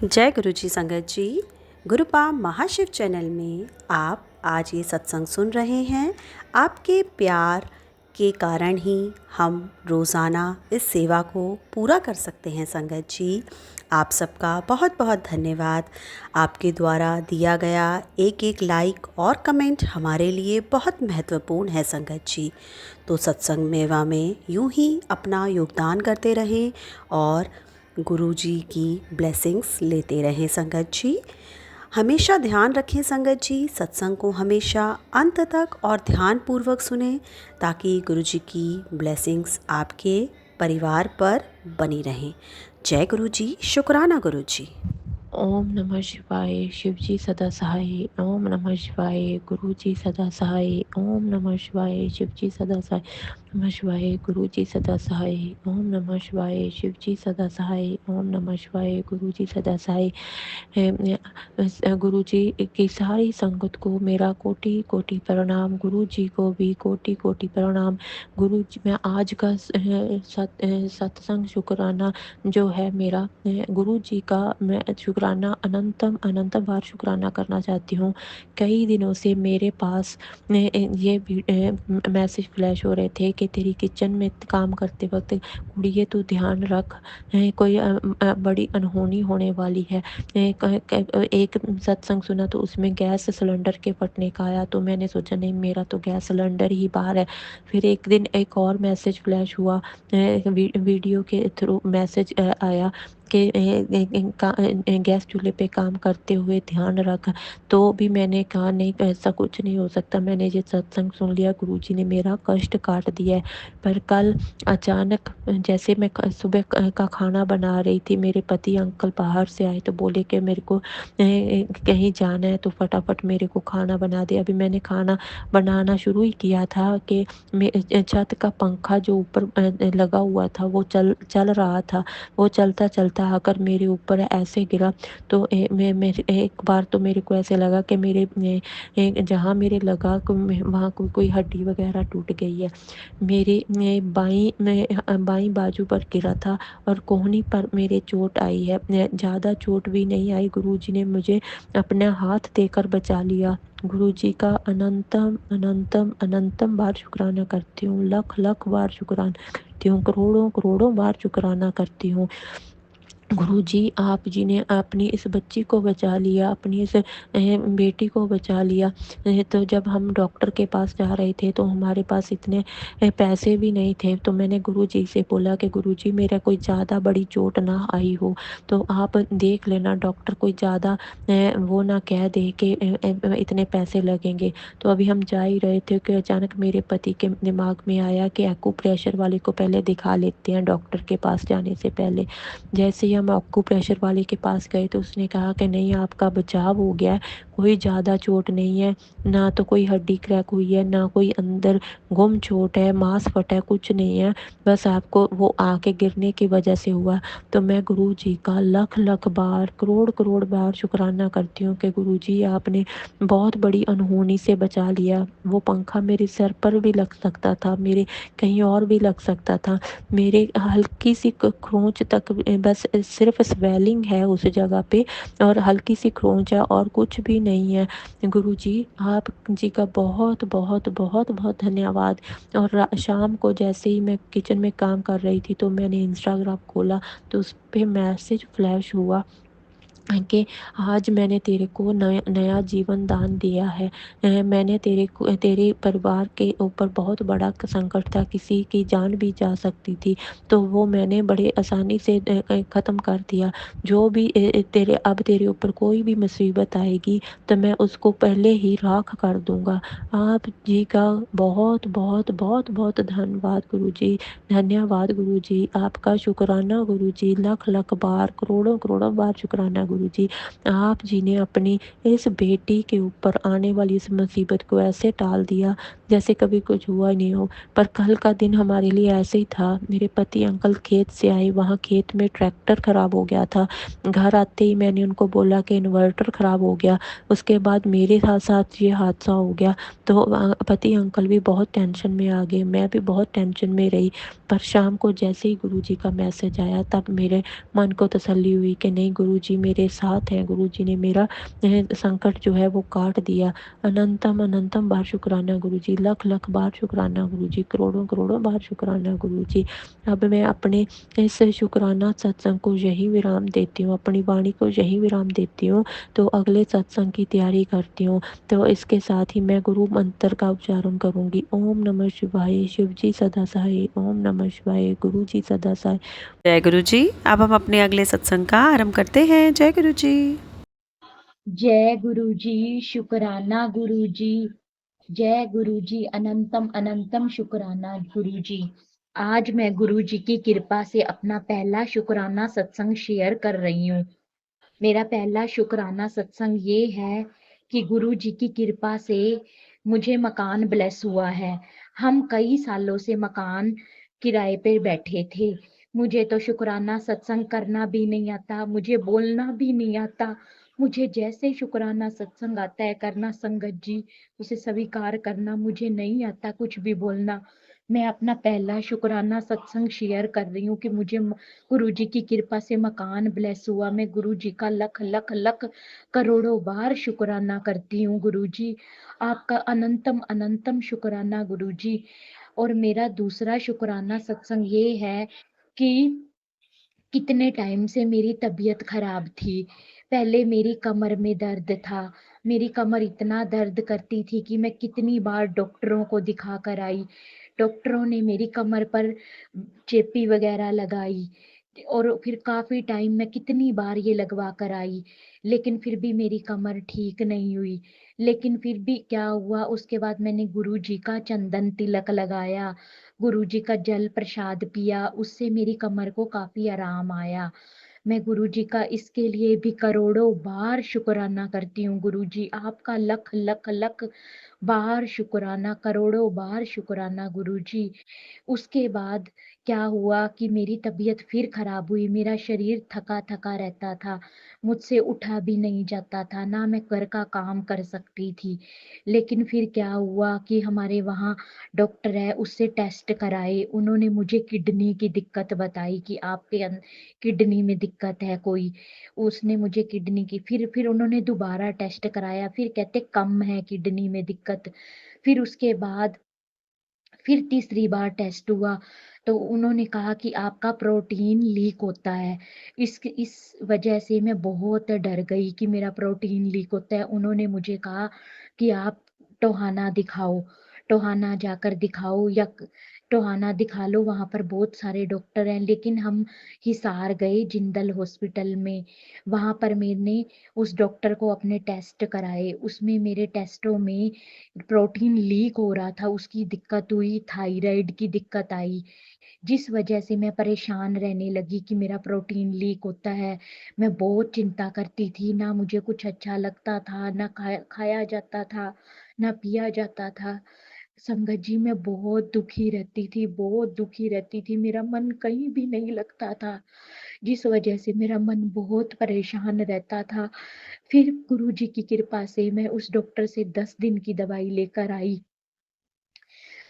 जय गुरु जी संगत जी। गुरुपा महाशिव चैनल में आप आज ये सत्संग सुन रहे हैं। आपके प्यार के कारण ही हम रोज़ाना इस सेवा को पूरा कर सकते हैं संगत जी। आप सबका बहुत बहुत धन्यवाद। आपके द्वारा दिया गया एक एक लाइक और कमेंट हमारे लिए बहुत महत्वपूर्ण है संगत जी। तो सत्संग मेवा में यूं ही अपना योगदान करते रहें और गुरु जी की ब्लेसिंग्स लेते रहें संगत जी। हमेशा ध्यान रखें संगत जी, सत्संग को हमेशा अंत तक और ध्यानपूर्वक सुनें ताकि गुरु जी की ब्लेसिंग्स आपके परिवार पर बनी रहें। जय गुरु जी। शुक्राना गुरु जी। ओम नमः शिवाय। शिव जी सदा सहाय। ओम नमः शिवाय। गुरु जी सदा सहाय। ओम नमः शिवाय। शिव जी सदा सहाय। नमः शिवाय। गुरु जी सदा सहाय। ओम नमः शिवाय। शिव जी सदा सहाय। ओम नमः शिवाय। गुरु जी सदा सहाय। गुरु जी की सारी संगत को मेरा कोटि कोटि प्रणाम। गुरु जी को भी कोटि कोटि प्रणाम। गुरु जी, मैं आज का सत्संग शुक्राना जो है मेरा, गुरु जी का मैं शुक्राना अनंतम अनंतम बार शुक्राना करना चाहती हूँ। कई दिनों से मेरे पास ये मैसेज फ्लैश हो रहे थे कि तेरी किचन में काम करते वक्त कुड़िए तू ध्यान रख, कोई बड़ी अनहोनी होने वाली है। एक सत्संग सुना तो उसमें गैस सिलेंडर के फटने का आया, तो मैंने सोचा नहीं, मेरा तो गैस सिलेंडर ही बाहर है। फिर एक दिन एक और मैसेज फ्लैश हुआ, वीडियो के थ्रू मैसेज आया कि गैस चूल्हे पे काम करते हुए ध्यान रख। तो भी मैंने कहा नहीं, ऐसा कुछ नहीं हो सकता। मैंने ये सत्संग सुन लिया, गुरुजी ने मेरा कष्ट काट दिया है। पर कल अचानक जैसे मैं सुबह का खाना बना रही थी, मेरे पति अंकल बाहर से आए तो बोले कि मेरे को कहीं जाना है तो फटाफट मेरे को खाना बना दे। अभी मैंने खाना बनाना शुरू ही किया था कि छत का पंखा जो ऊपर लगा हुआ था वो चल रहा था। वो चलता चलता आकर मेरे ऊपर ऐसे गिरा, तो मेरे एक बार तो मेरे को ऐसे लगा कि मेरे जहाँ मेरे लगा वहाँ कोई हड्डी वगैरह टूट गई है। मेरे बाई बाजू पर गिरा था और कोहनी पर मेरे चोट आई है। ज़्यादा चोट भी नहीं आई। गुरुजी ने मुझे अपना हाथ देकर बचा लिया। गुरुजी का अनंतम अनंतम अनंतम बार शुक्राना करती हूँ। लख लख बार शुक्राना करती हूँ। करोड़ों करोड़ों बार शुक्राना करती हूँ। गुरुजी, आप जी ने अपनी इस बच्ची को बचा लिया, अपनी इस बेटी को बचा लिया। तो जब हम डॉक्टर के पास जा रहे थे तो हमारे पास इतने पैसे भी नहीं थे। तो मैंने गुरुजी से बोला कि गुरुजी, मेरा कोई ज़्यादा बड़ी चोट ना आई हो तो आप देख लेना, डॉक्टर कोई ज़्यादा वो ना कह दे कि इतने पैसे लगेंगे। तो अभी हम जा ही रहे थे कि अचानक मेरे पति के दिमाग में आया कि एक्यूप्रेशर वाले को पहले दिखा लेते हैं डॉक्टर के पास जाने से पहले। जैसे ही हम एक्यूप्रेशर वाले के पास गए तो उसने कहा कि नहीं, आपका बचाव हो गया है, कोई ज़्यादा चोट नहीं है, ना तो कोई हड्डी क्रैक हुई है, ना कोई अंदर गुम चोट है, मांस फटा है, कुछ नहीं है, बस आपको वो आके गिरने की वजह से हुआ। तो मैं गुरु जी का लख लख बार करोड़ करोड़ बार शुक्राना करती हूँ कि गुरु जी, आपने बहुत बड़ी अनहोनी से बचा लिया। वो पंखा मेरे सर पर भी लग सकता था, मेरे कहीं और भी लग सकता था। मेरे हल्की सी खरोंच तक बस सिर्फ स्वेलिंग है उस जगह पे, और हल्की सी खरोंच है और कुछ भी नहीं है। गुरुजी, आप जी का बहुत बहुत बहुत बहुत धन्यवाद। और शाम को जैसे ही मैं किचन में काम कर रही थी तो मैंने इंस्टाग्राम खोला तो उस पे मैसेज फ्लैश हुआ कि आज मैंने तेरे को नया नया जीवन दान दिया है। मैंने तेरे परिवार के ऊपर बहुत बड़ा संकट था, किसी की जान भी जा सकती थी, तो वो मैंने बड़े आसानी से ख़त्म कर दिया। जो भी तेरे ऊपर कोई भी मुसीबत आएगी तो मैं उसको पहले ही राख कर दूंगा। आप जी का बहुत बहुत बहुत बहुत धन्यवाद गुरुजी। धन्यवाद गुरुजी, आपका शुक्राना गुरुजी, लख लख बार करोड़ों करोड़ों बार शुक्राना गुरुजी। आप जी ने अपनी इस बेटी के ऊपर आने वाली इस मुसीबत को ऐसे टाल दिया जैसे कभी कुछ हुआ ही नहीं हो। पर कल का दिन हमारे लिए ऐसे ही था। मेरे पति अंकल खेत से आए, वहाँ खेत में ट्रैक्टर खराब हो गया था। घर आते ही मैंने उनको बोला कि इन्वर्टर खराब हो गया। उसके बाद मेरे साथ साथ ये हादसा हो गया। तो पति अंकल भी बहुत टेंशन में आ गए, मैं भी बहुत टेंशन में रही। पर शाम को जैसे ही गुरुजी का मैसेज आया, तब मेरे मन को तसल्ली हुई कि नहीं, गुरुजी मेरे साथ हैं, गुरुजी ने मेरा संकट जो है वो काट दिया। अनंतम अनंतम बार शुक्राना गुरुजी, लख लख बार शुक्राना गुरुजी, करोड़ों करोड़ों बार शुक्राना गुरुजी। अब मैं अपने इस शुक्राना सत्संग को यही विराम देती हूँ, अपनी वाणी को यही विराम देती हूँ। तो अगले सत्संग की तैयारी करती हूँ। तो इसके साथ ही मैं गुरु मंत्र का उच्चारण करूँगी। ओम नमः शिवाय, शिव जी सदा सहाय। ओम नमः शिवाय, गुरु जी सदा सहाय। जय गुरु जी। अब हम अपने अगले सत्संग का आरंभ करते हैं। जय गुरु जी। जय गुरु जी, शुक्राना गुरु जी। जय गुरु जी, अनंतम अनंतम शुक्राना गुरु जी। आज मैं गुरु जी की कृपा से अपना पहला शुक्राना सत्संग शेयर कर रही हूँ। मेरा पहला शुक्राना सत्संग ये है कि गुरु जी की कृपा से मुझे मकान ब्लेस हुआ है। हम कई सालों से मकान किराए पे बैठे थे। मुझे तो शुक्राना सत्संग करना भी नहीं आता, मुझे बोलना भी नहीं आता। मुझे जैसे शुक्राना सत्संग आता है करना, संगत जी उसे स्वीकार करना, मुझे नहीं आता कुछ भी बोलना। मैं अपना पहला शुक्राना सत्संग शेयर कर रही हूँ कि मुझे गुरु जी की कृपा से मकान ब्लेस हुआ। मैं गुरु जी का लख लख लख करोड़ों बार शुक्राना करती हूँ। गुरु जी आपका अनंतम अनंतम शुक्राना गुरु जी। और मेरा दूसरा शुक्राना सत्संग ये है कि कितने टाइम से मेरी तबीयत खराब थी। पहले मेरी कमर में दर्द था। मेरी कमर इतना दर्द करती थी कि मैं कितनी बार डॉक्टरों को दिखा कर आई। डॉक्टरों ने मेरी कमर पर चेपी वगैरह लगाई और फिर काफी टाइम मैं कितनी बार ये लगवा कर आई, लेकिन फिर भी मेरी कमर ठीक नहीं हुई। लेकिन फिर भी क्या हुआ, उसके बाद मैंने गुरु जी का चंदन तिलक लगाया, गुरु जी का जल प्रसाद पिया, उससे मेरी कमर को काफी आराम आया। मैं गुरु जी का इसके लिए भी करोड़ों बार शुक्राना करती हूँ। गुरु जी आपका लख लख लख बार शुक्राना, करोड़ों बार शुक्राना गुरु जी। उसके बाद क्या हुआ कि मेरी तबीयत फिर खराब हुई। मेरा शरीर थका थका रहता था, मुझसे उठा भी नहीं जाता था, ना मैं घर का काम कर सकती थी। लेकिन फिर क्या हुआ कि हमारे वहाँ डॉक्टर है, उससे टेस्ट कराए। उन्होंने मुझे किडनी की दिक्कत बताई कि आपके किडनी में दिक्कत है कोई। उसने मुझे किडनी की फिर उन्होंने दोबारा टेस्ट कराया, फिर कहते कम है किडनी में दिक्कत। फिर उसके बाद फिर तीसरी बार टेस्ट हुआ तो उन्होंने कहा कि आपका प्रोटीन लीक होता है। इस वजह से मैं बहुत डर गई कि मेरा प्रोटीन लीक होता है। उन्होंने मुझे कहा कि आप टोहाना दिखाओ, टोहाना जाकर दिखाओ या टोहाना दिखा लो, वहां पर बहुत सारे डॉक्टर हैं। लेकिन हम हिसार गए जिंदल हॉस्पिटल में। वहां पर मैंने उस डॉक्टर को अपने टेस्ट कराए, उसमें मेरे टेस्टों में प्रोटीन लीक हो रहा था, उसकी दिक्कत हुई, थायराइड की दिक्कत आई। जिस वजह से मैं परेशान रहने लगी कि मेरा प्रोटीन लीक होता है। मैं बहुत चिंता करती थी, ना मुझे कुछ अच्छा लगता था, ना खाया जाता था, ना पिया जाता था। संगत जी मैं बहुत दुखी रहती थी, बहुत दुखी रहती थी, मेरा मन कहीं भी नहीं लगता था, जिस वजह से मेरा मन बहुत परेशान रहता था। फिर गुरु जी की कृपा से मैं उस डॉक्टर से 10 दिन की दवाई लेकर आई।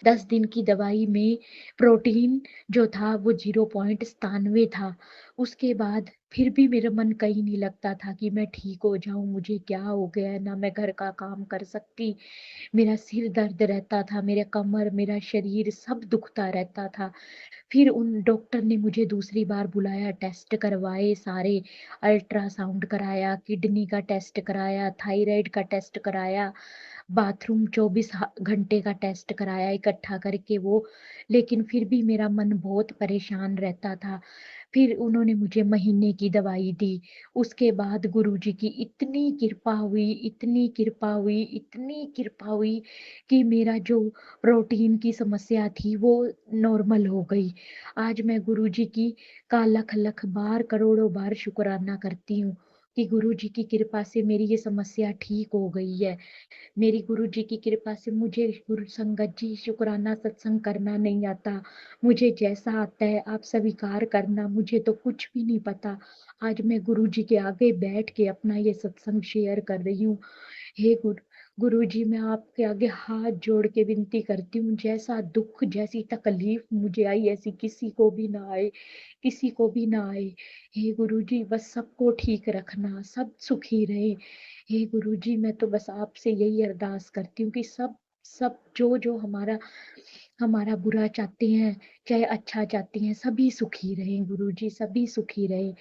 10 दिन की दवाई में प्रोटीन जो था वो 0.97 था। उसके बाद फिर भी मेरा मन कहीं नहीं लगता था कि मैं ठीक हो जाऊं, मुझे क्या हो गया है, ना मैं घर का काम कर सकती। मेरा सिर दर्द रहता था, मेरा कमर, मेरा शरीर सब दुखता रहता था। फिर उन डॉक्टर ने मुझे दूसरी बार बुलाया, टेस्ट करवाए सारे, अल्ट्रासाउंड कराया, किडनी का टेस्ट कराया, थायराइड का टेस्ट कराया, बाथरूम 24 घंटे का टेस्ट कराया इकट्ठा करके वो। लेकिन फिर भी मेरा मन बहुत परेशान रहता था। फिर उन्होंने मुझे महीने की दवाई दी। उसके बाद गुरुजी की इतनी कृपा हुई, इतनी कृपा हुई, इतनी कृपा हुई कि मेरा जो प्रोटीन की समस्या थी वो नॉर्मल हो गई। आज मैं गुरुजी की का लख लख बार करोड़ों बार शुक्राना करती हूँ। कि गुरु जी की कृपा से मेरी ये समस्या ठीक हो गई है। मेरी गुरु जी की कृपा से मुझे गुरु संगत जी शुक्राना सत्संग करना नहीं आता। मुझे जैसा आता है आप स्वीकार करना, मुझे तो कुछ भी नहीं पता। आज मैं गुरु जी के आगे बैठ के अपना ये सत्संग शेयर कर रही हूँ। हे गुरु जी, मैं आपके आगे हाथ जोड़ के विनती करती हूँ, जैसा दुख जैसी तकलीफ मुझे आई ऐसी किसी को भी ना आए, किसी को भी ना आए। हे गुरु जी, बस सबको ठीक रखना, सब सुखी रहे। हे गुरु जी, मैं तो बस आपसे यही अरदास करती हूँ कि सब सब जो जो हमारा हमारा बुरा चाहते हैं, चाहे अच्छा चाहते हैं, सभी सुखी रहें गुरु जी, सभी सुखी रहें।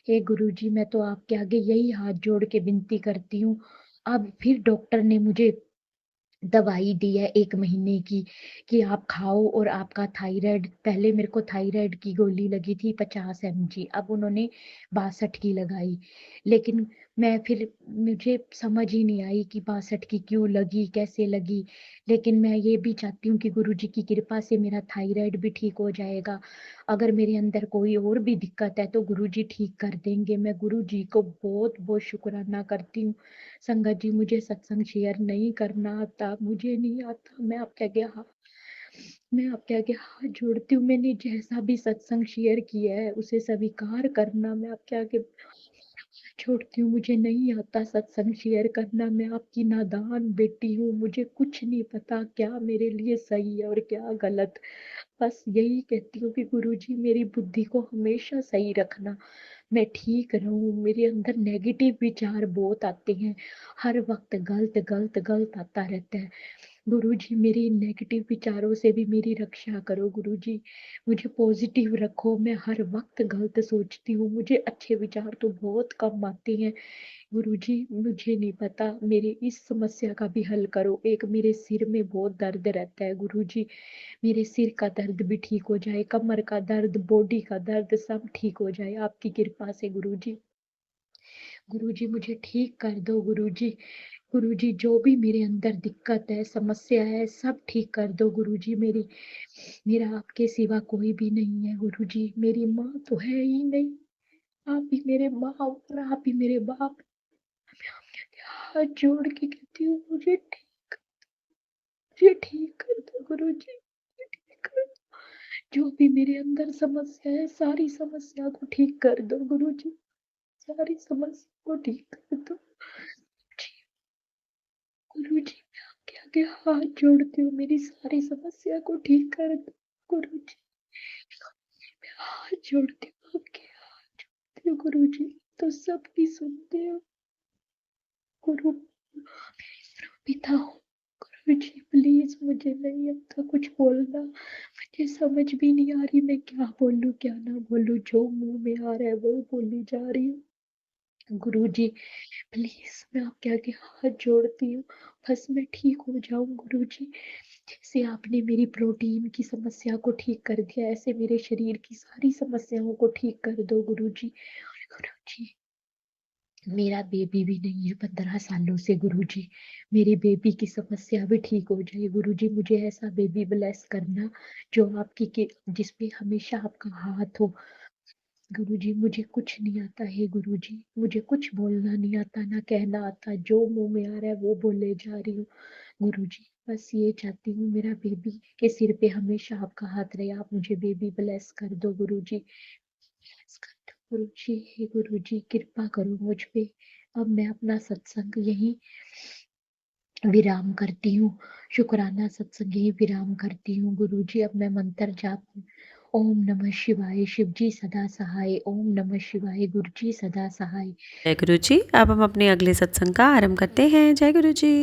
हे गुरु जी, मैं तो आपके आगे यही हाथ जोड़ के विनती करती हूँ। अब फिर डॉक्टर ने मुझे दवाई दी है 1 महीने की कि आप खाओ, और आपका थायराइड, पहले मेरे को थायराइड की गोली लगी थी 50 mg, अब उन्होंने 62 की लगाई। लेकिन मैं फिर मुझे समझ ही नहीं आई कि 62 की क्यों लगी, कैसे लगी। लेकिन मैं ये भी चाहती हूँ कि गुरु जी की कृपा से मेरा थायराइड भी ठीक हो जाएगा। अगर मेरे अंदर कोई और भी दिक्कत है तो गुरु जी ठीक कर देंगे। मैं गुरु जी को बहुत बहुत शुक्राना करती हूँ। संगत जी, मुझे सत्संग शेयर नहीं करना आता, मुझे नहीं आता। मैं आपके आगे हाथ जोड़ती हूँ। मैंने जैसा भी सत्संग शेयर किया है उसे स्वीकार करना। मैं आपके आगे छोड़ती हूँ, मुझे नहीं आता सत्संग शेयर करना। मैं आपकी नादान बेटी हूँ, मुझे कुछ नहीं पता क्या मेरे लिए सही है और क्या गलत। बस यही कहती हूँ कि गुरुजी मेरी बुद्धि को हमेशा सही रखना, मैं ठीक रहूं। मेरे अंदर नेगेटिव विचार बहुत आते हैं, हर वक्त गलत गलत गलत आता रहता है। गुरुजी मेरी नेगेटिव विचारों से भी मेरी रक्षा करो गुरुजी, मुझे पॉजिटिव रखो। मैं हर वक्त गलत सोचती हूँ, मुझे अच्छे विचार तो बहुत कम आते हैं। गुरुजी मुझे नहीं पता, मेरी इस समस्या का भी हल करो। एक मेरे सिर में बहुत दर्द रहता है गुरुजी, मेरे सिर का दर्द भी ठीक हो जाए, कमर का दर्द, बॉडी का दर्द सब ठीक हो जाए आपकी कृपा से गुरुजी। गुरुजी मुझे ठीक कर दो गुरुजी। गुरुजी जो भी मेरे अंदर दिक्कत है, समस्या है, सब ठीक कर दो गुरुजी। मेरा आपके सिवा कोई भी नहीं है गुरुजी, मेरी माँ तो है ही नहीं, आप ही मेरे माँ और आप ही मेरे बाप। हाथ जोड़ के कहती हूँ, मुझे ठीक कर दो गुरुजी, ठीक कर दो। जो भी मेरे अंदर समस्या है, सारी समस्या को ठीक कर दो गुरुजी, सारी समस्या को ठीक कर दो गुरुजी। मैं आपके आगे हाथ जोड़ती हूँ, मेरी सारी समस्या को ठीक कर दो गुरुजी। मैं हाथ जोड़ती हूँ, आपके हाथ जोड़ती हूँ गुरुजी, तो सबकी सुनते हो गुरु, पिता हो गुरुजी। प्लीज मुझे नहीं आता कुछ बोलना, मुझे समझ भी नहीं आ रही मैं क्या बोलूं क्या ना बोलूं, जो मुंह में आ रहा है वो बोली जा रही हूँ गुरुजी। प्लीज मैं आपके आगे हाथ जोड़ती हूँ, बस मैं ठीक हो जाऊं गुरुजी। जैसे आपने मेरी प्रोटीन की समस्या को ठीक कर दिया, ऐसे मेरे शरीर की सारी समस्याओं को ठीक कर दो गुरुजी। गुरुजी मेरा बेबी भी नहीं है 15 सालों से गुरुजी, मेरी बेबी की समस्या भी ठीक हो जाए गुरुजी। मुझे ऐसा बेबी ब्लेस करना जो आपकी के जिसपे हमेशा आपका हाथ हो गुरुजी। मुझे कुछ नहीं आता है गुरुजी, मुझे कुछ बोलना नहीं आता, ना कहना आता, जो मुंह में आ रहा है वो बोले जा रही हूँ गुरुजी। बस ये चाहती हूँ मेरा बेबी के सिर पे हमेशा आपका हाथ रहे, आप मुझे बेबी ब्लेस कर दो गुरुजी, ब्लेस कर दो गुरुजी। हे गुरुजी कृपा करो मुझ पे। अब मैं अपना सत्संग यही विराम करती हूँ, शुक्राना सत्संग यही विराम करती हूँ गुरुजी। अब मैं मंत्र जाप, ओम नमः शिवाय, शिव जी सदा सहाय, ओम नमः शिवाय, गुरु जी सदा सहाय। जय गुरु जी। अब हम अपने अगले सत्संग का आरंभ करते हैं। जय गुरु जी।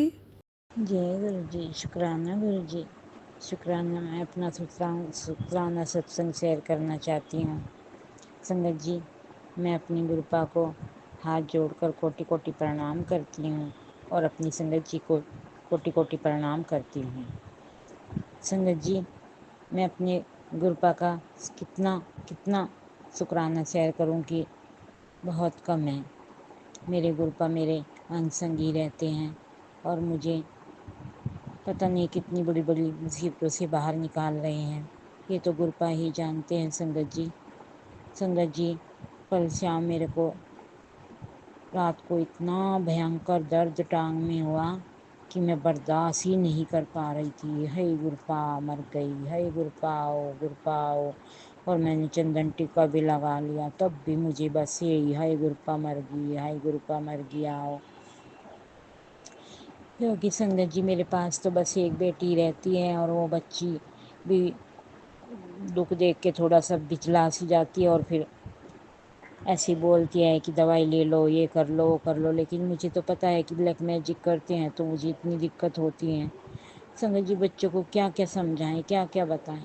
जय गुरु जी। शुक्राना गुरु जी। शुक्राना। मैं अपना शुक्राना सत्संग शेयर करना चाहती हूँ। संगत जी, मैं अपनी गुरुपा को हाथ जोड़कर कोटि कोटि प्रणाम करती हूँ और अपनी संगत जी को कोटि कोटि प्रणाम करती हूँ। संगत जी, मैं अपने गुरुपा का कितना कितना शुक्राना शेयर करूँ कि बहुत कम है। मेरे गुरुपा मेरे अंग संगी रहते हैं और मुझे पता नहीं कितनी बड़ी बड़ी मुसीबतों से बाहर निकाल रहे हैं। ये तो गुरुपा ही जानते हैं संगत जी। संगत जी कल शाम मेरे को रात को इतना भयंकर दर्द टांग में हुआ कि मैं बर्दाश्त ही नहीं कर पा रही थी। हे गुरपा मर गई, हे गुरपा आओ, गुरपा आओ। और मैंने चंदन टीका भी लगा लिया, तब भी मुझे बस यही, हे गुरपा मर गई, हे गुरपा मर गया आओ। क्योंकि संगत जी मेरे पास तो बस एक बेटी रहती है और वो बच्ची भी दुख देख के थोड़ा सा बिचला सी जाती है और फिर ऐसी बोलती है कि दवाई ले लो, ये कर लो, वो कर लो। लेकिन मुझे तो पता है कि ब्लैक मैजिक करते हैं तो मुझे इतनी दिक्कत होती है। संगत जी बच्चों को क्या क्या समझाएं, क्या क्या बताएं।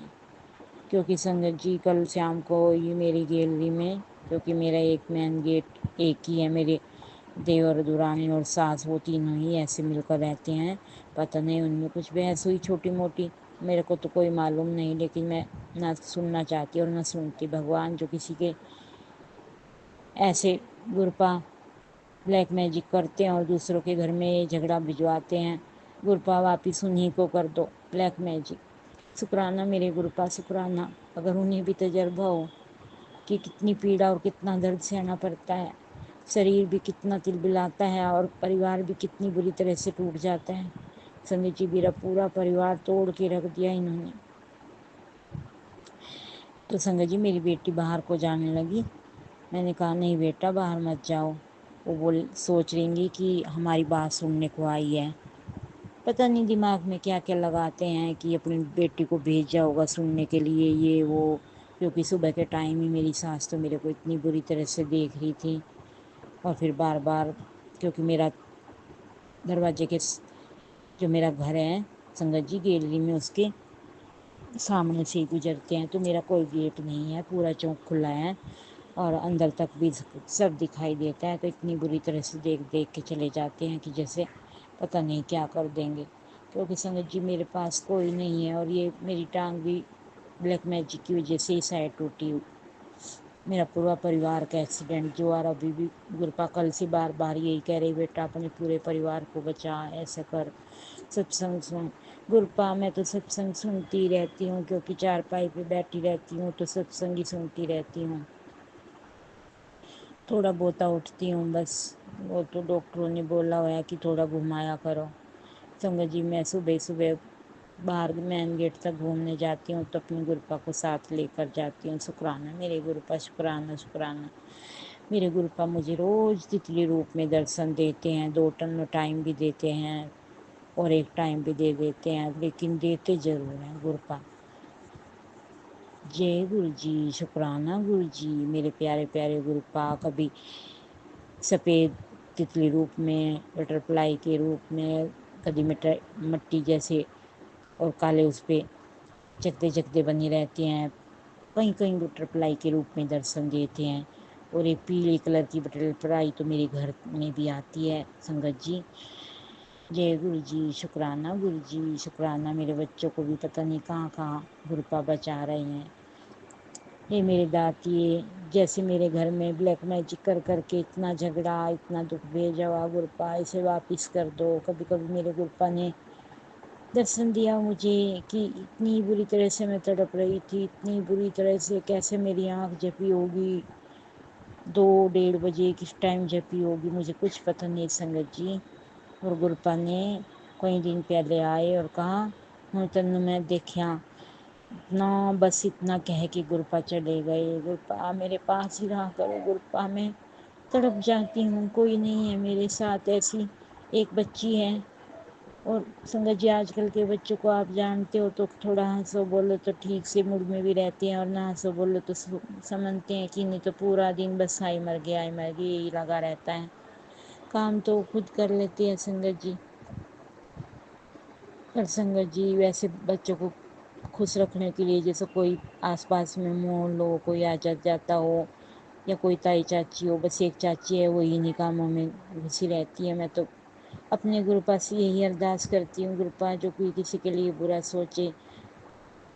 क्योंकि संगत जी कल शाम को ये मेरी गैलरी में, क्योंकि मेरा एक मेन गेट एक ही है, मेरे देवर दुरानी और सास वो तीनों ही ऐसे मिलकर रहते हैं। पता नहीं उनमें कुछ बहस हुई छोटी मोटी, मेरे को तो कोई मालूम नहीं। लेकिन मैं ना सुनना चाहती और ना सुनती। भगवान जो किसी के ऐसे गुरपा ब्लैक मैजिक करते हैं और दूसरों के घर में झगड़ा भिजवाते हैं, गुरपा वापिस उन्हीं को कर दो ब्लैक मैजिक। शुक्राना मेरे गुरपा, शुक्राना। अगर उन्हें भी तजर्बा हो कि कितनी पीड़ा और कितना दर्द सहना पड़ता है, शरीर भी कितना तिलबिलाता है और परिवार भी कितनी बुरी तरह से टूट जाता है। संगत जी मेरा पूरा परिवार तोड़ के रख दिया इन्होंने। तो संगत जी मेरी बेटी बाहर को जाने लगी। मैंने कहा नहीं बेटा बाहर मत जाओ। वो सोच रहेंगी कि हमारी बात सुनने को आई है। पता नहीं दिमाग में क्या क्या लगाते हैं कि अपनी बेटी को भेजा होगा सुनने के लिए ये वो। क्योंकि सुबह के टाइम ही मेरी सास तो मेरे को इतनी बुरी तरह से देख रही थी। और फिर बार बार, क्योंकि मेरा दरवाजे के जो मेरा घर है संगत जी गैलरी में उसके सामने से ही गुजरते हैं, तो मेरा कोई गेट नहीं है, पूरा चौक खुला है और अंदर तक भी सब दिखाई देता है। तो इतनी बुरी तरह से देख देख के चले जाते हैं कि जैसे पता नहीं क्या कर देंगे। क्योंकि संगत जी मेरे पास कोई नहीं है और ये मेरी टांग भी ब्लैक मैजिक की वजह से ही साइड टूटी। मेरा पूरा परिवार का एक्सीडेंट जो और अभी भी गुरपा कल से बार बार यही कह रही बेटा अपने पूरे परिवार को बचा, ऐसा कर, सत्संग सुन। गुरपा मैं तो सत्संग सुनती रहती हूँ, क्योंकि चारपाई पे बैठी रहती हूँ तो सत्संग ही सुनती रहती हूँ। थोड़ा बहुता उठती हूँ बस, वो तो डॉक्टरों ने बोला हुआ है कि थोड़ा घुमाया करो। संगत जी मैं सुबह सुबह बाहर मेन गेट तक घूमने जाती हूँ तो अपनी गुरपा को साथ लेकर जाती हूँ। शुक्राना मेरे गुरपा, शुक्राना शुक्राना। मेरे गुरपा मुझे रोज़ तितली रूप में दर्शन देते हैं, 2 टाइम भी देते हैं और 1 टाइम भी दे देते हैं, लेकिन देते ज़रूर हैं गुरपा। जय गुरु जी, शुक्राना गुरु जी। मेरे प्यारे प्यारे गुरपा कभी सफ़ेद तितली रूप में, बटरफ्लाई के रूप में, कभी मट्टी जैसे और काले उस पे चकते चकते बनी रहती हैं। कहीं कहीं बटरफ्लाई के रूप में दर्शन देते हैं। और एक पीले कलर की बटरफ्लाई तो मेरे घर में भी आती है संगत जी। जय गुरु जी, शुक्राना गुरु जी, शुक्राना। मेरे बच्चों को भी पता नहीं कहाँ कहाँ गुरपा बचा रहे हैं। हे मेरे दातिए, जैसे मेरे घर में ब्लैक मैजिक कर करके इतना झगड़ा, इतना दुख भेजा हुआ गुरपा, इसे वापस कर दो। कभी कभी मेरे गुरपा ने दर्शन दिया मुझे कि इतनी बुरी तरह से मैं तड़प रही थी, इतनी बुरी तरह से, कैसे मेरी आँख झपी होगी 2-1:30 किस टाइम झपी होगी मुझे कुछ पता नहीं संगत जी। और गुरपा ने कई दिन पहले आए और कहा हूँ तेन मैं देखा ना, बस इतना कह के गुरपा चले गए। गुरपा मेरे पास ही रहा करो, गुरपा मैं तड़प जाती हूँ, कोई नहीं है मेरे साथ। ऐसी एक बच्ची है। और संगत जी आजकल के बच्चों को आप जानते हो, तो थोड़ा हंसो बोलो तो ठीक से मूड में भी रहते हैं और ना हंसो बोलो तो समझते हैं कि नहीं तो पूरा दिन बस आई मर गया यही लगा रहता है। काम तो खुद कर लेती है संगत जी। पर संगत जी वैसे बच्चों को खुश रखने के लिए जैसे कोई आसपास में मोल हो, कोई आ जाता हो या कोई ताई चाची हो, बस एक चाची है वो इन्हीं कामों में घुसी रहती है। मैं तो अपने गुरुपा से यही अरदास करती हूँ, गुरुपा जो कोई किसी के लिए बुरा सोचे,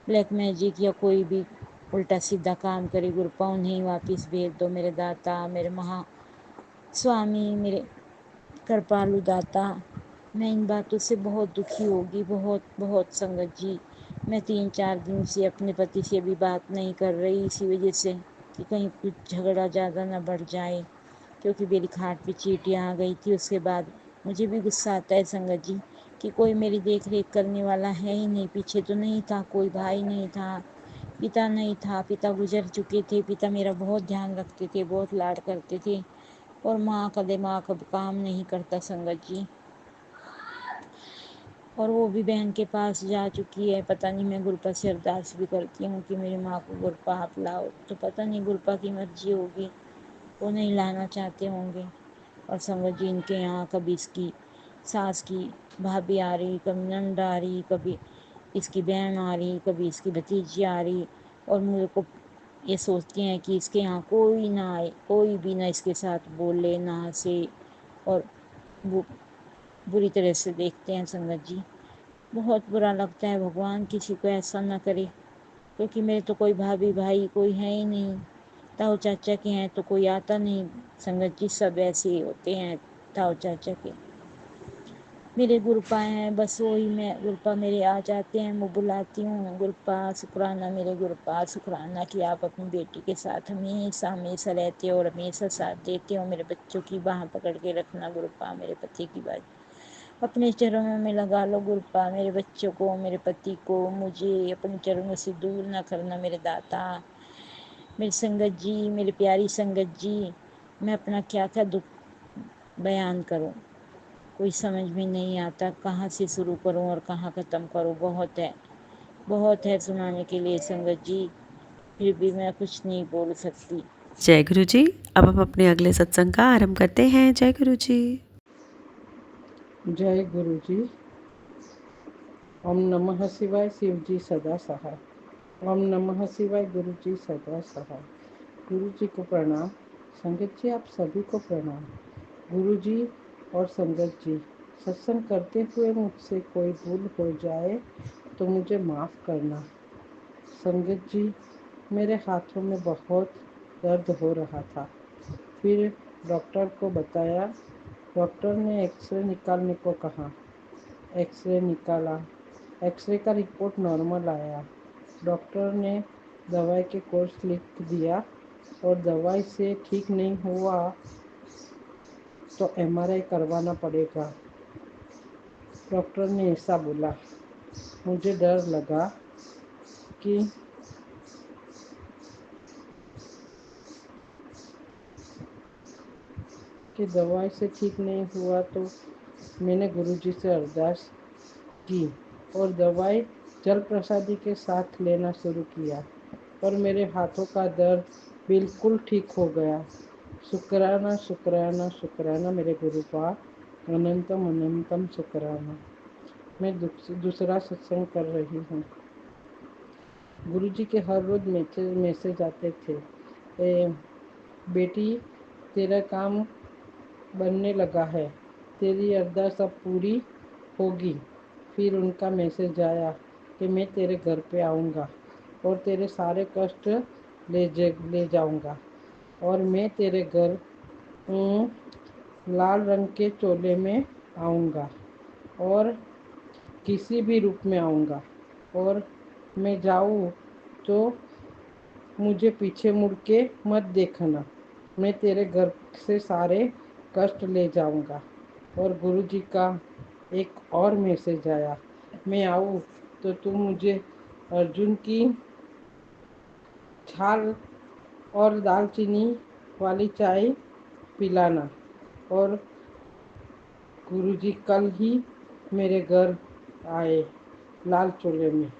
ब्लैक मैजिक या कोई भी उल्टा सीधा काम करे, गुरुपा उन्हें वापस भेज दो। मेरे दाता, मेरे महा स्वामी, मेरे कृपालु दाता। मैं इन बातों से बहुत दुखी होगी, बहुत बहुत संगत जी। मैं 3-4 दिन से अपने पति से भी बात नहीं कर रही, इसी वजह से कि कहीं कुछ झगड़ा ज़्यादा ना बढ़ जाए। क्योंकि मेरी खाट पे चींटियाँ आ गई थी। उसके बाद मुझे भी गुस्सा आता है संगत जी कि कोई मेरी देख रेख करने वाला है ही नहीं। पीछे तो नहीं था, कोई भाई नहीं था, पिता नहीं था, पिता गुजर चुके थे। पिता मेरा बहुत ध्यान रखते थे, बहुत लाड करते थे, और माँ का दिमाग अब काम नहीं करता संगत जी। और वो भी बहन के पास जा चुकी है। पता नहीं, मैं गुरपा से अरदास भी करती हूँ कि मेरी माँ को गुरपा आप लाओ, तो पता नहीं गुरपा की मर्जी होगी, वो नहीं लाना चाहते होंगे। और संगत जी, इनके यहाँ कभी इसकी सास की भाभी आ रही, कभी नंद आ रही, कभी इसकी बहन आ रही, कभी इसकी भतीजी आ रही, और मुझे को ये सोचती हैं कि इसके यहाँ कोई ना आए, कोई भी ना इसके साथ बोले, ना हंसे, और वो बुरी तरह से देखते हैं संगत जी। बहुत बुरा लगता है, भगवान किसी को ऐसा ना करे, क्योंकि मेरे तो कोई भाभी भाई कोई है ही नहीं। ताऊ चाचा के हैं तो कोई आता नहीं संगत जी, सब ऐसे ही होते हैं ताऊ चाचा के। मेरे गुरपा हैं, बस वही मैं गुरपा मेरे आ जाते हैं, मैं बुलाती हूँ, गुरपा शुक्राना, मेरे गुरपा शुक्राना कि आप अपनी बेटी के साथ हमेशा हमेशा रहते हो और हमेशा साथ देते हो। मेरे बच्चों की बाह पकड़ के रखना गुरपा, मेरे पति की बात अपने चरणों में लगा लो गुरपा। मेरे बच्चों को, मेरे पति को, मुझे अपने चरणों से दूर ना करना मेरे दाता। मेरी संगत जी, मेरी प्यारी संगत जी, मैं अपना क्या क्या दुख बयान करूं, कोई समझ में नहीं आता, कहाँ से शुरू करूं और कहाँ ख़त्म करूं। बहुत है सुनाने के लिए संगत जी, फिर भी मैं कुछ नहीं बोल सकती। जय गुरु जी। अब हम अपने अगले सत्संग का आरंभ करते हैं। जय गुरु जी। जय गुरु जी। ओम नमः शिवाय, शिव जी सदा सहाय। ओम नमः शिवाय, गुरु जी सदा सहाय। गुरु जी को प्रणाम। संगत जी, आप सभी को प्रणाम। गुरु जी और संगत जी, सत्संग करते हुए मुझसे कोई भूल हो जाए तो मुझे माफ़ करना। संगत जी, मेरे हाथों में बहुत दर्द हो रहा था। फिर डॉक्टर को बताया। डॉक्टर ने एक्सरे निकालने को कहा। एक्सरे निकाला। एक्सरे का रिपोर्ट नॉर्मल आया। डॉक्टर ने दवाई के कोर्स लिख दिया, और दवाई से ठीक नहीं हुआ तो एमआरआई करवाना पड़ेगा। डॉक्टर ने ऐसा बोला। मुझे डर लगा कि दवाई से ठीक नहीं हुआ, तो मैंने गुरुजी से अरदास की और दवाई जल प्रसादी के साथ लेना शुरू किया, और मेरे हाथों का दर्द बिल्कुल ठीक हो गया। शुक्राना शुक्राना शुक्राना मेरे गुरुपा, अनंतम अनंतम शुक्राना। मैं दूसरा सत्संग कर रही हूँ। गुरुजी के हर रोज मैसेज आते थे, बेटी तेरा काम बनने लगा है, तेरी अरदास अब पूरी होगी। फिर उनका मैसेज आया कि मैं तेरे घर पे आऊँगा और तेरे सारे कष्ट ले जाऊँगा, और मैं तेरे घर लाल रंग के चोले में आऊँगा और किसी भी रूप में आऊँगा, और मैं जाऊँ तो मुझे पीछे मुड़ के मत देखना। मैं तेरे घर से सारे कष्ट ले जाऊँगा। और गुरुजी का एक और मैसेज आया, मैं आऊँ तो तू मुझे अर्जुन की छाल और दालचीनी वाली चाय पिलाना। और गुरुजी कल ही मेरे घर आए लाल चोले में।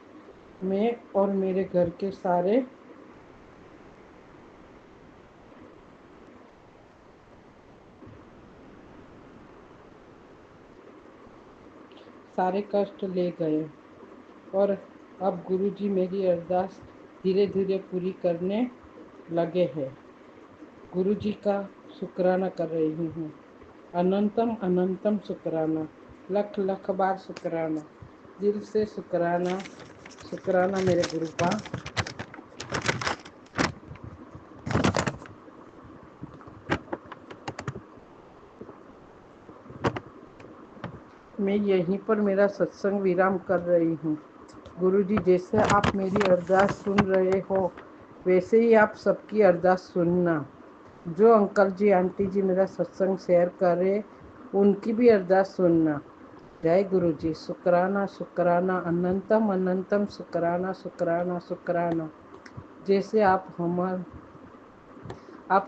मैं और मेरे घर के सारे कष्ट ले गए, और अब गुरुजी मेरी अरदास धीरे धीरे पूरी करने लगे हैं। गुरुजी का शुक्राना कर रही हूँ। अनंतम अनंतम शुक्राना, लख लख बार शुक्राना, दिल से शुक्राना। शुक्राना मेरे गुरुपा। मैं यहीं पर मेरा सत्संग विराम कर रही हूँ। गुरुजी, जैसे आप मेरी अरदास सुन रहे हो, वैसे ही आप सबकी अरदास सुनना। जो अंकल जी आंटी जी मेरा सत्संग शेयर कर रहे, उनकी भी अरदास सुनना। जय गुरु जी। शुक्राना शुक्राना अनंतम अनंतम शुक्राना शुक्राना शुक्राना। जैसे आप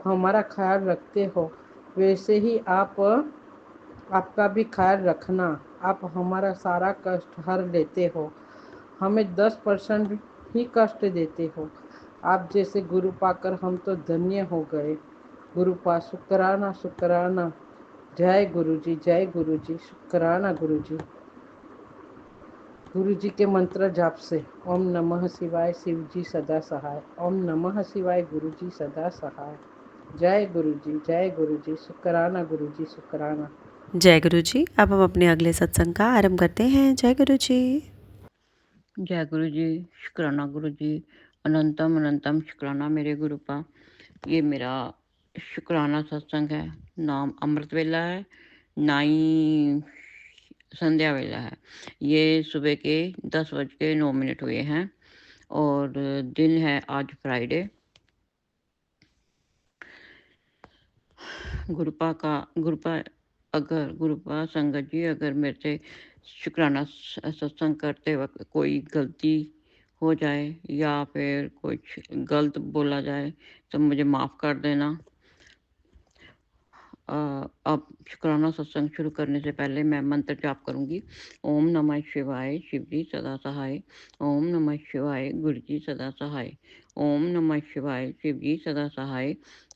हमारा ख्याल रखते हो, वैसे ही आपका भी ख्याल रखना। आप हमारा सारा कष्ट हर लेते हो, हमें 10% ही कष्ट देते हो। आप जैसे गुरु पाकर हम तो धन्य हो गए। गुरु पा शुक्राना शुक्राना। जय गुरु जी, जय गुरु जी, शुक्राना गुरु जी। गुरु जी के मंत्र जाप से ओम नमः शिवाय, शिव जी सदा सहाय। ओम नमः शिवाय, गुरु जी सदा सहाय। जय गुरु जी, जय गुरु जी, शुक्राना गुरु जी, शुक्राना। जय गुरु जी। अब हम अपने अगले सत्संग का आरंभ करते हैं। जय गुरु जी। जय गुरु जी। शुक्राना गुरु जी। अनंतम अनंतम शुक्राना मेरे गुरुपा। ये मेरा शुक्राना सत्संग है। नाम अमृत वेला है, ना ही संध्या वेला है। ये सुबह के 10:09 हुए हैं और दिन है आज फ्राइडे। गुरुपा संगत जी, अगर मेरे से शुक्राना सत्संग करते वक्त कोई गलती हो जाए या फिर कुछ गलत बोला जाए तो मुझे माफ़ कर देना। अब शुक्राना सत्संग शुरू करने से पहले मैं मंत्र जाप करूंगी। ओम नमः शिवाय, शिव जी सदा सहाय। ओम नमः शिवाय, गुरु जी सदा सहाय। ओम नमः शिवाय, शिव जी सदा सहाय।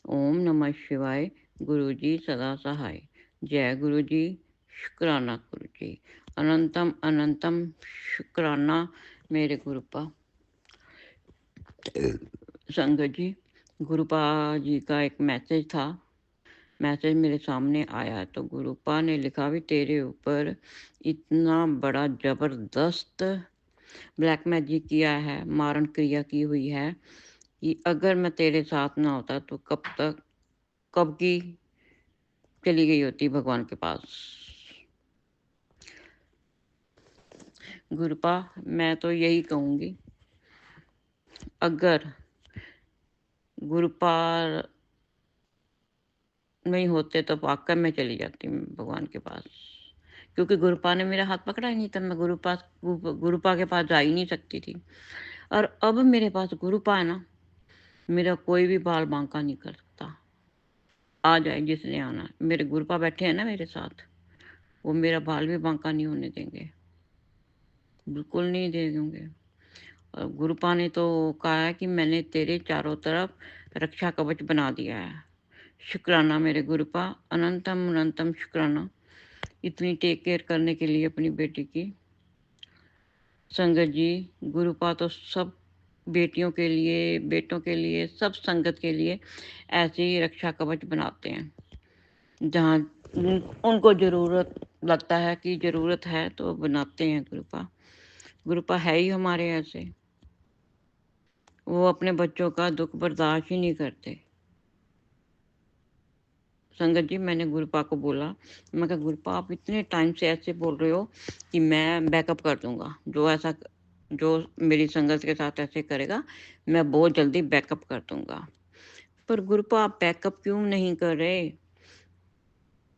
ओम नमः शिवाय, गुरु जी सदा सहाय। जय गुरु जी। शुक्राना गुरु जी। अनंतम अनंतम शुक्राना मेरे गुरुपा। संगत जी, गुरुपा जी का एक मैसेज था। मैसेज मेरे सामने आया तो गुरुपा ने लिखा भी तेरे ऊपर इतना बड़ा ज़बरदस्त ब्लैक मैजिक किया है, मारण क्रिया की हुई है कि अगर मैं तेरे साथ ना होता तो कब की चली गई होती भगवान के पास। गुरुपा, मैं तो यही कहूँगी, अगर गुरुपा नहीं होते तो वाकई में चली जाती भगवान के पास, क्योंकि गुरुपा ने मेरा हाथ पकड़ा ही नहीं था। मैं गुरुपा के पास जा ही नहीं सकती थी। और अब मेरे पास गुरुपा है ना, मेरा कोई भी बाल बांका नहीं कर सकता। आ जाए जिसने आना, मेरे गुरुपा बैठे हैं ना मेरे साथ, वो मेरा बाल भी बांका नहीं होने देंगे, बिल्कुल नहीं देंगे। और गुरुपा ने तो कहा है कि मैंने तेरे चारों तरफ रक्षा कवच बना दिया है। शुक्राना मेरे गुरुपा, अनंतम अनंतम शुक्राना इतनी टेक केयर करने के लिए अपनी बेटी की। संगत जी, गुरुपा तो सब बेटियों के लिए, बेटों के लिए, सब संगत के लिए ऐसे ही रक्षा कवच बनाते हैं। जहाँ उनको ज़रूरत लगता है कि ज़रूरत है तो बनाते हैं गुरुपा। गुरुपा है ही हमारे ऐसे, वो अपने बच्चों का दुख बर्दाश्त ही नहीं करते। संगत जी, मैंने गुरुपा को बोला, मैं कहा गुरुपा आप इतने टाइम से ऐसे बोल रहे हो कि मैं बैकअप कर दूंगा, जो मेरी संगत के साथ ऐसे करेगा मैं बहुत जल्दी बैकअप कर दूंगा। पर गुरुपा आप बैकअप क्यों नहीं कर रहे?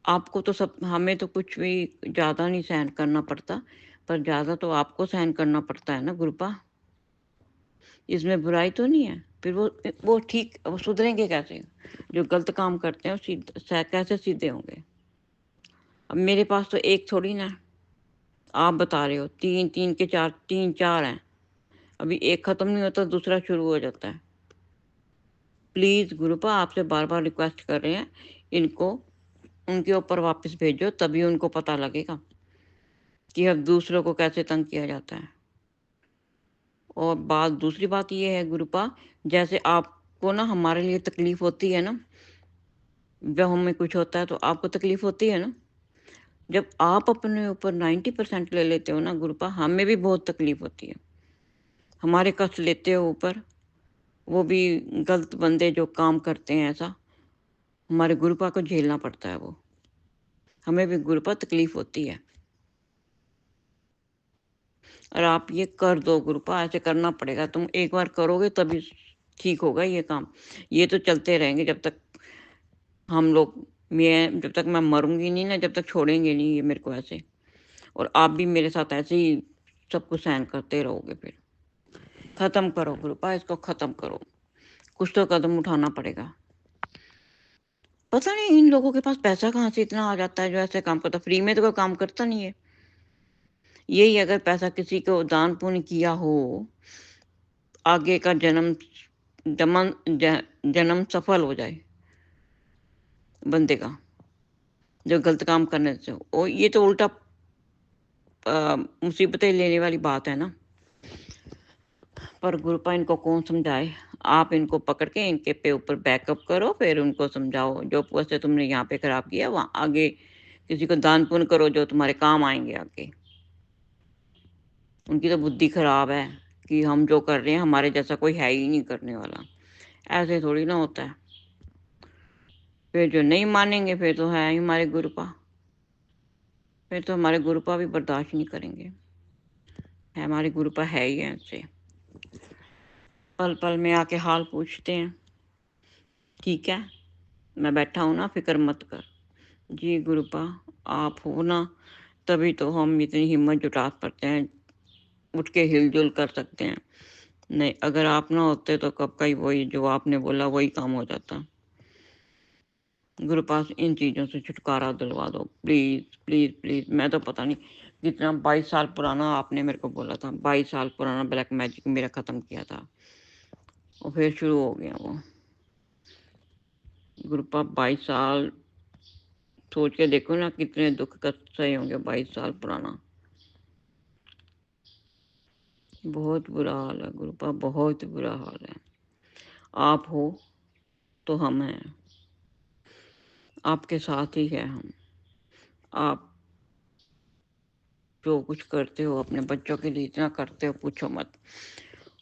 आपको तो सब, हमें तो कुछ भी ज़्यादा नहीं सहन करना पड़ता, पर ज़्यादा तो आपको सहन करना पड़ता है ना गुरुपा। इसमें बुराई तो नहीं है। फिर वो ठीक, वो सुधरेंगे कैसे? जो गलत काम करते हैं वो कैसे सीधे होंगे? अब मेरे पास तो एक थोड़ी ना, आप बता रहे हो तीन तीन के चार, तीन चार हैं। अभी एक ख़त्म नहीं होता दूसरा शुरू हो जाता है। प्लीज़ गुरुपा, आपसे बार बार रिक्वेस्ट कर रहे हैं, इनको उनके ऊपर वापस भेजो, तभी उनको पता लगेगा कि अब दूसरों को कैसे तंग किया जाता है। और दूसरी बात ये है गुरुपा, जैसे आपको ना हमारे लिए तकलीफ़ होती है ना, जब हमें कुछ होता है तो आपको तकलीफ़ होती है ना, जब आप अपने ऊपर 90% ले लेते हो ना गुरुपा, हमें भी बहुत तकलीफ़ होती है। हमारे कष्ट लेते हो ऊपर, वो भी गलत बंदे जो काम करते हैं ऐसा, हमारे गुरुपा को झेलना पड़ता है वो। हमें भी गुरुपा तकलीफ़ होती है। और आप ये कर दो गुरुपा, ऐसे करना पड़ेगा। तुम एक बार करोगे तभी ठीक होगा ये काम। ये तो चलते रहेंगे जब तक हम लोग, मैं जब तक मैं मरूंगी नहीं ना, जब तक छोड़ेंगे नहीं ये मेरे को ऐसे, और आप भी मेरे साथ ऐसे ही सब कुछ सहन करते रहोगे। फिर खत्म करो कृपा, इसको खत्म करो, कुछ तो कदम उठाना पड़ेगा। पता नहीं इन लोगों के पास पैसा कहाँ से इतना आ जाता है जो ऐसे काम करता। फ्री में तो कोई काम करता नहीं है। यही अगर पैसा किसी को दान पुण्य किया हो, आगे का जन्म सफल हो जाए बंदे का, जो गलत काम करने से। और ये तो उल्टा मुसीबतें लेने वाली बात है ना। पर गुरुपा इनको कौन समझाए। आप इनको पकड़ के इनके पे ऊपर बैकअप करो, फिर उनको समझाओ जो पैसे तुमने यहाँ पे खराब किया वहाँ आगे किसी को दान पुण्य करो जो तुम्हारे काम आएंगे आगे। उनकी तो बुद्धि खराब है कि हम जो कर रहे हैं हमारे जैसा कोई है ही नहीं करने वाला। ऐसे थोड़ी ना होता है। फिर जो नहीं मानेंगे फिर तो है ही हमारे गुरुपा, फिर तो हमारे गुरुपा भी बर्दाश्त नहीं करेंगे। है हमारे गुरुपा है ही ऐसे, पल पल में आके हाल पूछते हैं। ठीक है, मैं बैठा हूँ ना, फिक्र मत कर। जी गुरुपा, आप हो ना, तभी तो हम इतनी हिम्मत जुटा पाते हैं, उठ के हिलजुल कर सकते हैं। नहीं, अगर आप ना होते तो कब का ही वही जो आपने बोला वही काम हो जाता। गुरुपा इन चीज़ों से छुटकारा दिलवा दो प्लीज़ प्लीज़ प्लीज़। मैं तो पता नहीं कितना 22 साल पुराना आपने मेरे को बोला था, 22 साल पुराना ब्लैक मैजिक मेरा ख़त्म किया था और फिर शुरू हो गया वो। गुरुपा 22 साल, सोच के देखो ना कितने दुख कष्ट सहे होंगे। 22 साल पुराना, बहुत बुरा हाल है गुरुपा, बहुत बुरा हाल है। आप हो तो हम हैं, आपके साथ ही है हम। आप जो कुछ करते हो अपने बच्चों के लिए इतना करते हो पूछो मत,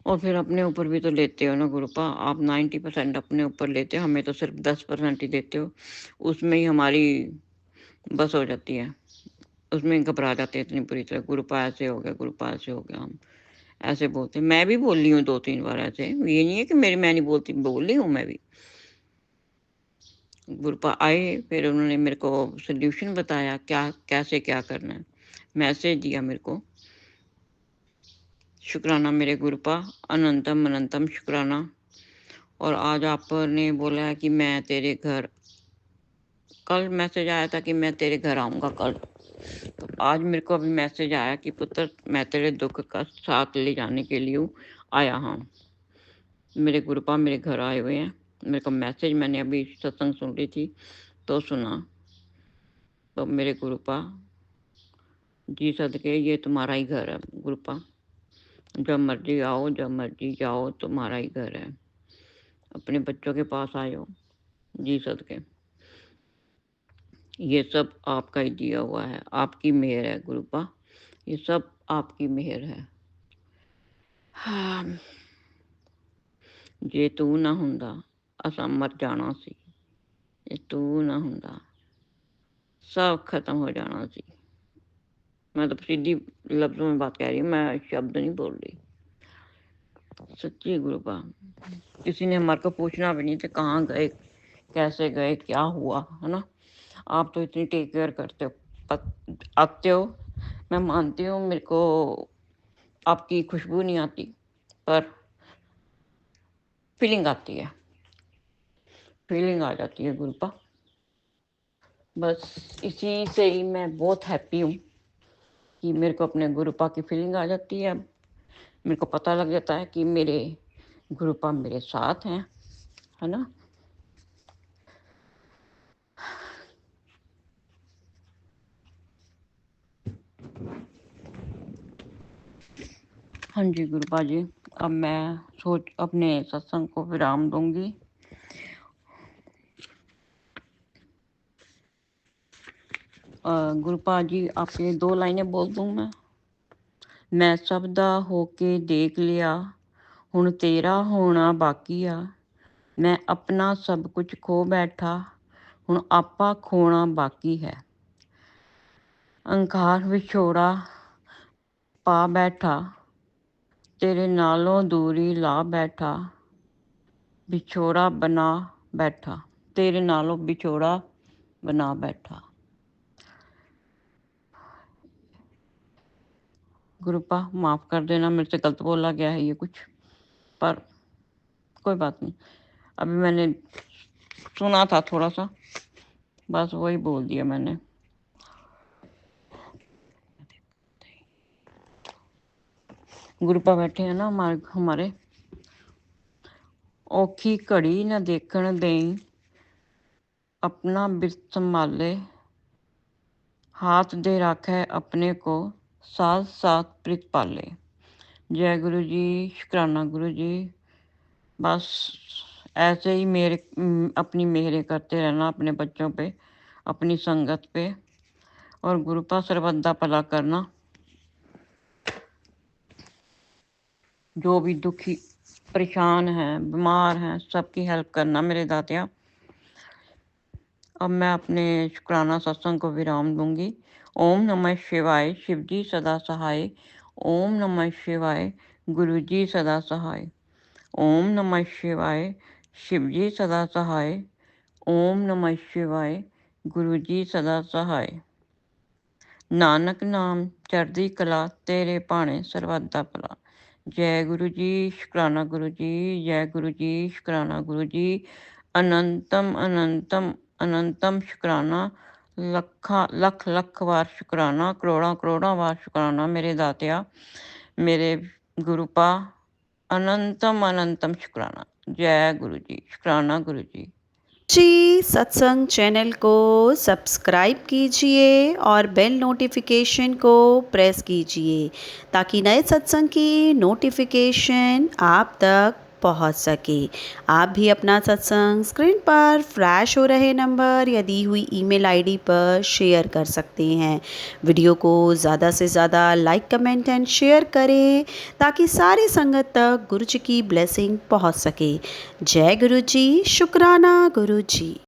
और फिर अपने ऊपर भी तो लेते हो ना गुरुपा। आप 90% अपने ऊपर लेते हो, हमें तो सिर्फ 10% ही देते हो। उसमें ही हमारी बस हो जाती है, उसमें घबरा जाते हैं इतनी बुरी तरह। गुरुपा ऐसे हो गया, गुरुपा ऐसे हो गया। हम ऐसे बोलते, मैं भी बोल रही हूँ 2-3 बार ऐसे, ये नहीं है कि मैं नहीं बोलती, बोल रही हूँ मैं भी। गुरुपा आए, फिर उन्होंने मेरे को सोल्यूशन बताया क्या कैसे क्या करना है, मैसेज दिया मेरे को। शुक्राना मेरे गुरुपा, अनंतम अनंतम शुक्राना। और आज आपने बोला है कि मैं तेरे घर, कल मैसेज आया था कि मैं तेरे घर आऊँगा कल, तो आज मेरे को अभी मैसेज आया कि पुत्र मैं तेरे दुख का साथ ले जाने के लिए आया हूँ। मेरे गुरुपा मेरे घर आए हुए हैं। मेरे को मैसेज, मैंने अभी सत्संग सुन रही थी तो सुना, तो मेरे गुरुपा जी सदके ये तुम्हारा ही घर है गुरुपा, जब मर्जी आओ जब मर्जी जाओ, तुम्हारा ही घर है। अपने बच्चों के पास आए हो जी सदके, ये सब आपका ही दिया हुआ है, आपकी मेहर है गुरुपा, ये सब आपकी मेहर है। हाँ, जे तू ना हुंदा असां मर जाना सी, जे तू ना हुंदा सब खत्म हो जाना सी। मैं तो सीधी लफ्जों में बात कह रही हूँ, मैं शब्द नहीं बोल रही। सच्ची गुरुपा, किसी ने हमारे को पूछना भी नहीं था कहाँ गए, कैसे गए, क्या हुआ, है ना। आप तो इतनी टेक केयर करते हो, आते हो। मैं मानती हूँ मेरे को आपकी खुशबू नहीं आती, पर फीलिंग आती है, फीलिंग आ जाती है गुरुपा। बस इसी से ही मैं बहुत हैप्पी हूँ कि मेरे को अपने गुरुपा की फीलिंग आ जाती है। मेरे को पता लग जाता है कि मेरे गुरुपा मेरे साथ हैं, है ना। हाँ जी गुरुपा जी, अब मैं सोच अपने सत्संग को विराम दूंगी। गुरुपा जी आपके 2 लाइनें बोल दूँ मैं सब दा होके देख लिया, हुण तेरा होना बाकी आ। मैं अपना सब कुछ खो बैठा, हुण आपा खोना बाकी है। अहंकार विछोड़ा पा बैठा, तेरे नालों दूरी ला बैठा, विछोड़ा बना बैठा। तेरे नालों बिछोड़ा बना बैठा। गुरुपा माफ़ कर देना, मेरे से गलत बोला गया है ये कुछ, पर कोई बात नहीं। अभी मैंने सुना था थोड़ा सा, बस वही बोल दिया मैंने। गुरुपा बैठे हैं ना हमारे। औखी घड़ी न देखण देई, अपना बिरत संभाले, हाथ दे राखै अपने को, साथ साथ प्रीत पाले। जय गुरु जी, शुक्राना गुरु जी। बस ऐसे ही अपनी मेहरे करते रहना अपने बच्चों पे, अपनी संगत पे, और गुरुपा सर्वदा भला करना। जो भी दुखी परेशान हैं, बीमार हैं, सबकी हेल्प करना मेरे दातिया। अब मैं अपने शुक्राना सत्संग को विराम दूंगी। ओम नमः शिवाय, शिव जी सदा सहाय। ओम नमः शिवाय, गुरु जी सदा सहाय। ओम नमः शिवाय, शिव जी सदा सहाय। ओम नमः शिवाय, गुरु जी सदा सहाय। नानक नाम चढ़दी कला, तेरे भाणे सर्वदा भला। जय गुरु जी, शुक्राना गुरु जी। जय गुरु जी, शुक्राना गुरु जी। अनंतम अनंतम अनंतम शुक्राना। लख लख बार शुक्राना, करोड़ा करोड़ा बार शुक्राना मेरे दातिया, मेरे गुरुपा। अनंतम अनंतम शुक्राना। जय गुरु जी, शुक्राना गुरु जी। जी, सत्संग चैनल को सब्सक्राइब कीजिए और बेल नोटिफिकेशन को प्रेस कीजिए ताकि नए सत्संग की नोटिफिकेशन आप तक पहुंच सके। आप भी अपना सत्संग स्क्रीन पर फ्लैश हो रहे नंबर या दी हुई ईमेल आईडी पर शेयर कर सकते हैं। वीडियो को ज़्यादा से ज़्यादा लाइक, कमेंट एंड शेयर करें ताकि सारी संगत तक गुरु जी की ब्लेसिंग पहुंच सके। जय गुरु जी, शुक्राना गुरु जी।